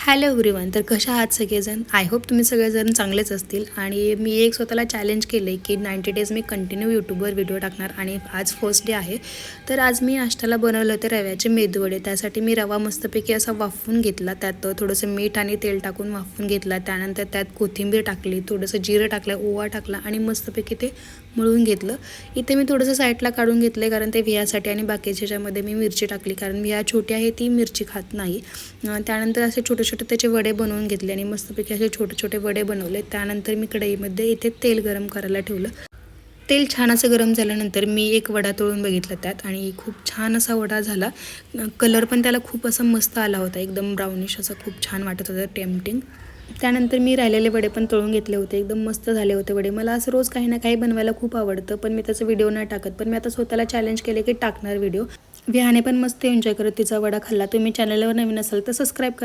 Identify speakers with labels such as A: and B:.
A: Hello everyone. तर कशा आहात सगळेजण? आय होप तुम्ही सगळेजण चांगलेच असतील. आणि मी एक स्वतःला चॅलेंज केलं आहे की 90 डेज मी कंटिन्यू यूट्यूबवर व्हिडिओ टाकणार आणि आज फर्स्ट डे आहे. तर आज मी नाश्त्याला बनवलं होते रव्याचे मेदूवडे. त्यासाठी मी रवा मस्तपैकी असा वाफवून घेतला, त्यात थोडंसं मीठ आणि तेल टाकून वाफवून घेतला. त्यानंतर त्यात कोथिंबीर टाकली, थोडंसं जिरं टाकलं, ओवा टाकला आणि मस्तपैकी ते मळून घेतलं. इथे मी थोडंसं साईडला काढून घेतलं कारण ते वियासाठी, आणि बाकीच्यामध्ये मी मिरची टाकली कारण विया छोटी आहे, ती मिरची खात नाही. त्यानंतर असे छोटे छोटे त्याचे वडे बनवून घेतले आणि मस्तपैकी असे छोटे छोटे वडे बनवले. त्यानंतर मी कढईमध्ये इथे तेल गरम करायला ठेवलं. तेल छान असं गरम झाल्यानंतर मी एक वडा तळून बघितला त्यात, आणि खूप छान असा वडा झाला. कलर पण त्याला खूप असा मस्त आला होता, एकदम ब्राउनिश असं खूप छान वाटत होतं, टेम्पटिंग. त्यानंतर मी राहिलेले वडे पण तळून घेतले होते, एकदम मस्त झाले होते वडे. मला असं रोज काही ना काही बनवायला खूप आवडतं, पण मी त्याचा व्हिडिओ नाही टाकत. पण मी आता स्वतःला चॅलेंज केले की टाकणार व्हिडिओ. विहाने पण मस्त एन्जॉय करत तिचा वडा खाल्ला. तुम्ही चॅनलवर नवीन असाल तर सबस्क्राईब करा.